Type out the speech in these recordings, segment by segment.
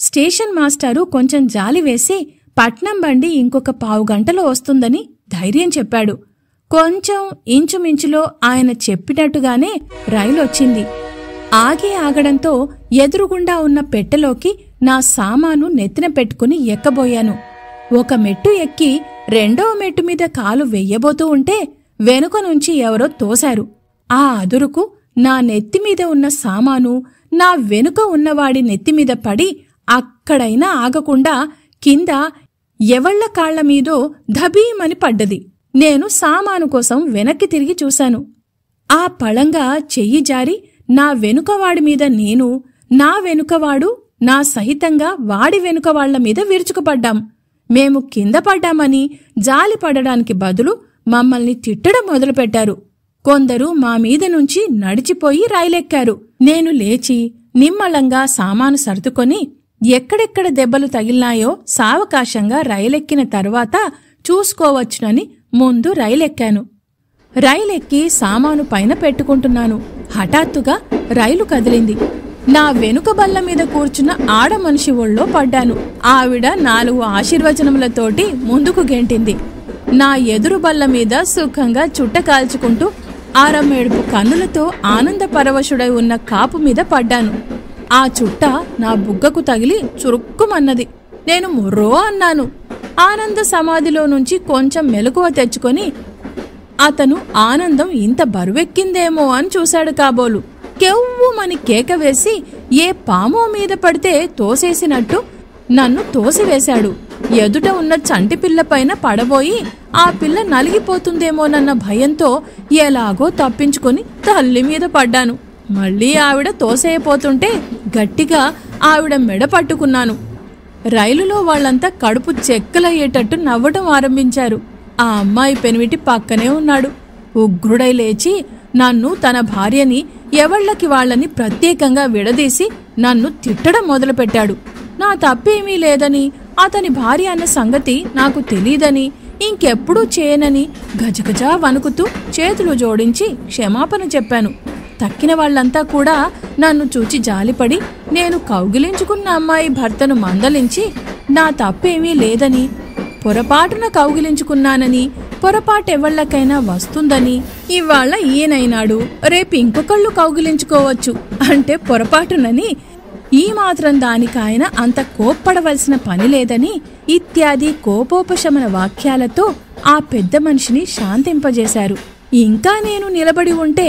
Station మాస్టారు కొంచెం జాలి వేసి పట్నం బండి ఇంకొక పావుగంటలో వస్తుందని ధైర్యం చెప్పాడు. కొంచెం ఇంచుమించులో ఆయన చెప్పినట్టుగానే రైలొచ్చింది. ఆగడంతో ఎదురుగుండా ఉన్న పెట్టెలోకి నా సామాను నెత్తిన పెట్టుకుని ఎక్కబోయాను. ఒక మెట్టు ఎక్కి రెండవ మెట్టు మీద కాలు వెయ్యబోతూ ఉంటే వెనుక నుంచి ఎవరో తోశారు. ఆ అదురుకు నా నెత్తిమీద ఉన్న సామాను నా వెనుక ఉన్నవాడి నెత్తిమీద పడి అక్కడైనా ఆగకుండా కింద ఎవళ్ల కాళ్లమీదో ధబీమని పడ్డది. నేను సామాను కోసం వెనక్కి తిరిగి చూశాను. ఆ పళంగా చెయ్యి జారి నా వెనుకవాడిమీద నేను, నా వెనుకవాడు నా సహితంగా వాడి వెనుకవాళ్ల మీద విరుచుకుపడ్డాం. మేము కింద పడ్డామని జాలి పడడానికి బదులు మమ్మల్ని తిట్టడం మొదలుపెట్టారు. కొందరు మా మీద నుంచి నడిచిపోయి రైలెక్కారు. నేను లేచి నిమ్మళంగా సామాను సర్దుకొని ఎక్కడెక్కడ దెబ్బలు తగిలినాయో సావకాశంగా రైలెక్కిన తరువాత చూసుకోవచ్చునని ముందు రైలెక్కాను. రైలెక్కి సామాను పైన పెట్టుకుంటున్నాను. హఠాత్తుగా రైలు కదిలింది. నా వెనుక బల్ల మీద కూర్చున్న ఆడమనిషి ఒళ్ళో పడ్డాను. ఆవిడ 4 ఆశీర్వచనములతోటి ముందుకు గెంటింది. నా ఎదురు బల్ల మీద సుఖంగా చుట్ట కాల్చుకుంటూ ఆరమేడుపు కన్నులతో ఆనందపరవశుడై ఉన్న కాపు మీద పడ్డాను. ఆ చుట్ట నా బుగ్గకు తగిలి చురుక్కుమన్నది. నేను ముర్రో అన్నాను. ఆనంద సమాధిలో నుంచి కొంచెం మెలకువ తెచ్చుకొని అతను ఆనందం ఇంత బరువెక్కిందేమో అని చూశాడు కాబోలు. కెవ్వుమని కేక వేసి ఏ పామో మీద పడితే తోసేసినట్టు నన్ను తోసివేశాడు. ఎదుట ఉన్న చంటి పిల్లపైన పడబోయి ఆ పిల్ల నలిగిపోతుందేమోనన్న భయంతో ఎలాగో తప్పించుకొని తల్లి మీద పడ్డాను. మళ్లీ ఆవిడ తోసేయపోతుంటే గట్టిగా ఆవిడ మెడ పట్టుకున్నాను. రైలులో వాళ్లంతా కడుపు చెక్కలయ్యేటట్టు నవ్వటం ఆరంభించారు. ఆ అమ్మాయి పెనిమిటి పక్కనే ఉన్నాడు. ఉగ్రుడై లేచి నన్ను, తన భార్యని ఎవళ్లకి వాళ్లని ప్రత్యేకంగా విడదీసి నన్ను తిట్టడం మొదలుపెట్టాడు. నా తప్పేమీ లేదని, అతని భార్య అన్న సంగతి నాకు తెలీదని, ఇంకెప్పుడూ చేయనని గజగజా వణుకుతూ చేతులు జోడించి క్షమాపణ చెప్పాను. తక్కిన వాళ్లంతా కూడా నన్ను చూచి జాలిపడి నేను కౌగిలించుకున్న అమ్మాయి భర్తను మందలించి నా తప్పేమీ లేదని, పొరపాటున కౌగిలించుకున్నానని, పొరపాటెవళ్లకైనా వస్తుందని, ఇవాళ ఈయనైనాడు రేపు ఇంకొకళ్ళు కౌగిలించుకోవచ్చు అంటే పొరపాటునని, ఈ మాత్రం దానికాయన అంత కోప్పడవలసిన పని లేదని ఇత్యాది కోపోపశమన వాక్యాలతో ఆ పెద్ద మనిషిని శాంతింపజేశారు. ఇంకా నేను నిలబడి ఉంటే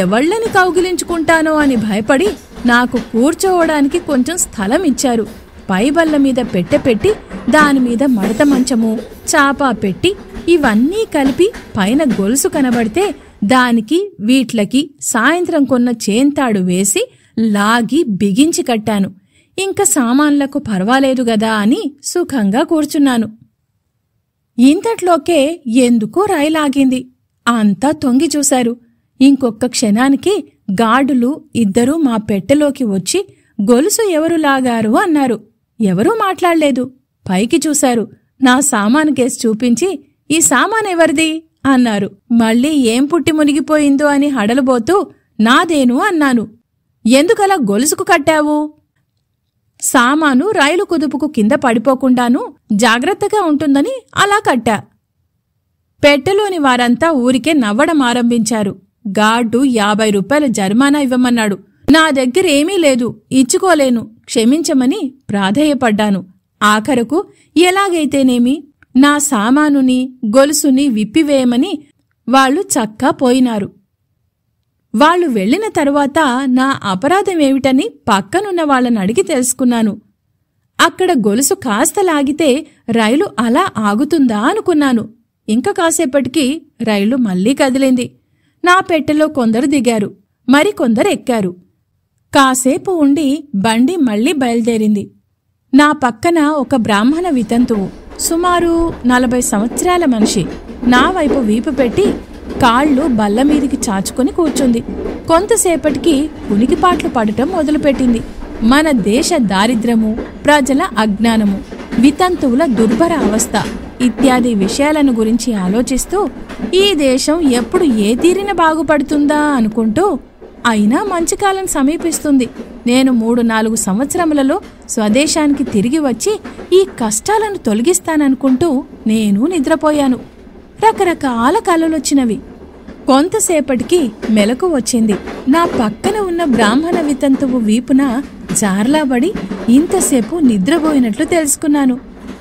ఎవళ్లని కౌగిలించుకుంటానో అని భయపడి నాకు కూర్చోవడానికి కొంచెం స్థలం ఇచ్చారు. పై బల్ల మీద పెట్టె దానిమీద మడత మంచము, చాపా పెట్టి ఇవన్నీ కలిపి పైన గొలుసు కనబడితే దానికి వీట్లకి సాయంత్రం కొన్న చేంతాడు వేసి లాగి బిగించి కట్టాను. ఇంక సామాన్లకు పర్వాలేదు గదా అని సుఖంగా కూర్చున్నాను. ఇంతట్లోకే ఎందుకో రైలాగింది. అంతా తొంగి చూశారు. ఇంకొక్క క్షణానికి గార్డులు 2 మా పెట్టెలోకి వచ్చి గొలుసు ఎవరు లాగారు అన్నారు. ఎవరూ మాట్లాడలేదు. పైకి చూశారు. నా సామాను కేసు చూపించి ఈ సామానెవరిది అన్నారు. మళ్ళీ ఏం పుట్టి మునిగిపోయిందో అని హడలుబోతూ నాదేను అన్నాను. ఎందుకలా గొలుసుకు కట్టావు? సామాను రైలు కుదుపుకు కింద పడిపోకుండాను జాగ్రత్తగా ఉంటుందని అలా కట్టా. పెట్టెలోని వారంతా ఊరికే నవ్వడం ఆరంభించారు. గార్డు 50 రూపాయల జరిమానా ఇవ్వమన్నాడు. నా దగ్గరేమీ లేదు, ఇచ్చుకోలేను, క్షమించమని ప్రాధేయపడ్డాను. ఆఖరకు ఎలాగైతేనేమి నా సామానుని, గొలుసుని విప్పివేయమని వాళ్లు చక్కా పోయినారు. వాళ్లు వెళ్లిన తరువాత నా అపరాధమేమిటని పక్కనున్న వాళ్ళని అడిగి తెలుసుకున్నాను. అక్కడ గొలుసు కాస్త లాగితే రైలు అలా ఆగుతుందా అనుకున్నాను. ఇంక కాసేపటికి రైలు మళ్లీ కదిలింది. నా పెట్టెలో కొందరు దిగారు, మరికొందరు ఎక్కారు. కాసేపు ఉండి బండి మళ్లీ బయలుదేరింది. నా పక్కన ఒక బ్రాహ్మణ వితంతువు, సుమారు 40 సంవత్సరాల మనిషి, నా వైపు వీపు పెట్టి కాళ్లు బల్లమీదికి చాచుకొని కూర్చుంది. కొంతసేపటికి ఉనికిపాట్లు పడటం మొదలుపెట్టింది. మన దేశ దారిద్ర్యము, ప్రజల అజ్ఞానము, వితంతువుల దుర్భర అవస్థ ఇత్యాది విషయాలను గురించి ఆలోచిస్తూ ఈ దేశం ఎప్పుడు ఏ తీరిన బాగుపడుతుందా అనుకుంటూ అయినా మంచి కాలం సమీపిస్తుంది. నేను 3-4 సంవత్సరములలో స్వదేశానికి తిరిగి వచ్చి ఈ కష్టాలను తొలగిస్తాననుకుంటూ నేను నిద్రపోయాను. రకరకాల కలలొచ్చినవి. కొంతసేపటికి మెలకు వచ్చింది. నా పక్కన ఉన్న బ్రాహ్మణ వితంతువు వీపున జార్లాబడి ఇంతసేపు నిద్రపోయినట్లు తెలుసుకున్నాను.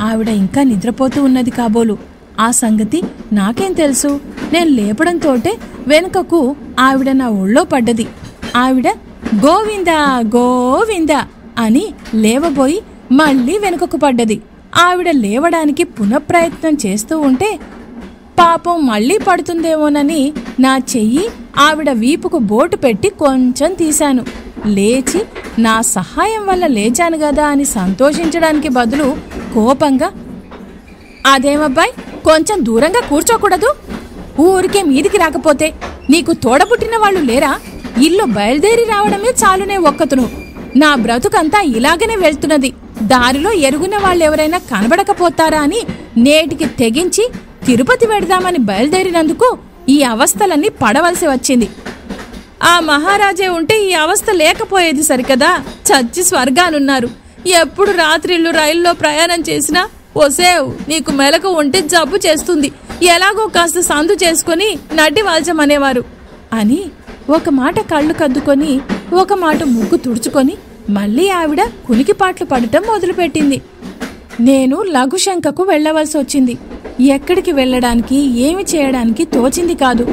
ఆవిడ ఇంకా నిద్రపోతూ ఉన్నది కాబోలు. ఆ సంగతి నాకేం తెలుసు? నేను లేపడంతోటే వెనుకకు ఆవిడ నా ఒళ్ళో పడ్డది. ఆవిడ గోవిందా గోవిందా అని లేవబోయి మళ్ళీ వెనుకకు పడ్డది. ఆవిడ లేవడానికి పునఃప్రయత్నం చేస్తూ ఉంటే పాపం మళ్లీ పడుతుందేమోనని నా చెయ్యి ఆవిడ వీపుకు బోటు పెట్టి కొంచెం తీశాను. లేచి నా సహాయం వల్ల లేచాను గదా అని సంతోషించడానికి బదులు కోపంగా, అదేమబ్బాయ్, కొంచెం దూరంగా కూర్చోకూడదు? ఊరికే మీదికి రాకపోతే నీకు తోడబుట్టిన వాళ్ళు లేరా? ఇల్లు బయలుదేరి రావడమే చాలునే ఒక్కతును. నా బ్రతుకంతా ఇలాగనే వెళ్తున్నది. దారిలో ఎరుగున వాళ్ళెవరైనా కనబడకపోతారా అని నేటికి తెగించి తిరుపతి వెడదామని బయలుదేరినందుకు ఈ అవస్థలన్నీ పడవలసి వచ్చింది. ఆ మహారాజే ఉంటే ఈ అవస్థ లేకపోయేది సరికదా. చచ్చి స్వర్గానున్నారు. ఎప్పుడు రాత్రిళ్ళు రైల్లో ప్రయాణం చేసినా ఓసేవ్, నీకు మెలకు ఉంటే జబ్బు చేస్తుంది, ఎలాగో కాస్త సందు చేసుకుని నడ్డి వాల్చమనేవారు అని ఒక మాట కళ్ళు కద్దుకొని ఒక మాట ముగ్గు తుడుచుకొని మళ్ళీ ఆవిడ కునికిపాట్లు పడటం మొదలుపెట్టింది. నేను లఘుశంకకు వెళ్లవలసి వచ్చింది. ఎక్కడికి వెళ్లడానికి ఏమి చేయడానికి తోచింది కాదు.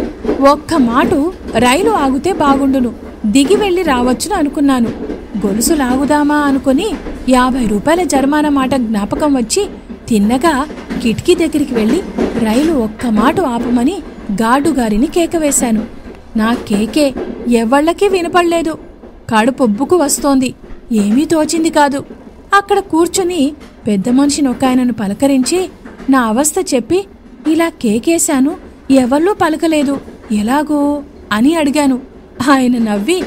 ఒక్క మాటు రైలు ఆగితే బాగుండును, దిగి వెళ్లి రావచ్చును అనుకున్నాను. గొలుసు లాగుదామా అనుకుని 50 రూపాయల జరిమానా మాట జ్ఞాపకం వచ్చి తిన్నగా కిటికీ దగ్గరికి వెళ్లి రైలు ఒక్క మాటు ఆపమని గార్డుగారిని కేకవేశాను. నా కేకే ఎవళ్లకీ వినపడలేదు. కడుపొబ్బుకు వస్తోంది. ఏమీ తోచింది కాదు. అక్కడ కూర్చుని పెద్ద మనిషి నొక్కాయనను పలకరించి నా అవస్థ చెప్పి ఇలా కేకేశాను, ఎవళ్ళూ పలకలేదు, ఎలాగో అని అడిగాను. ఆయన నవ్వి,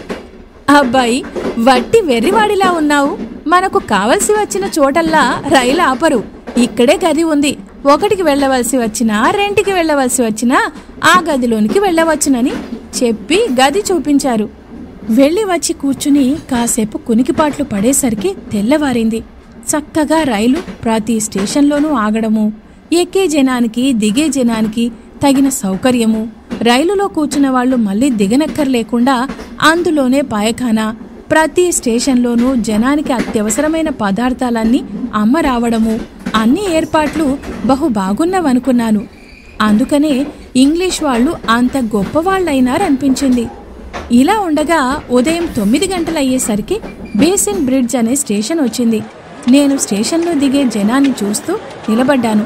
అబ్బాయి, వట్టి వెర్రివాడిలా ఉన్నావు. మనకు కావలసి వచ్చిన చోటల్లా రైలు ఆపరు. ఇక్కడే గది ఉంది. 1కి వెళ్లవలసి వచ్చినా 2కి వెళ్లవలసి వచ్చినా ఆ గదిలోనికి వెళ్లవచ్చునని చెప్పి గది చూపించారు. వెళ్లి వచ్చి కూర్చుని కాసేపు కునికిపాట్లు పడేసరికి తెల్లవారింది. చక్కగా రైలు ప్రతి స్టేషన్లోనూ ఆగడము, ఎక్కే జనానికి దిగే జనానికి తగిన సౌకర్యము, రైలులో కూర్చున్న వాళ్లు మళ్లీ దిగనక్కర్లేకుండా అందులోనే పాయఖానా, ప్రతి స్టేషన్లోనూ జనానికి అత్యవసరమైన పదార్థాలన్నీ అమ్మ రావడము, అన్ని ఏర్పాట్లు బహు బాగున్నవనుకున్నాను. అందుకనే ఇంగ్లీష్ వాళ్లు అంత గొప్పవాళ్లైనారనిపించింది. ఇలా ఉండగా ఉదయం 9 గంటలయ్యేసరికి బేసిన్ బ్రిడ్జ్ అనే స్టేషన్ వచ్చింది. నేను స్టేషన్లో దిగే జనాన్ని చూస్తూ నిలబడ్డాను.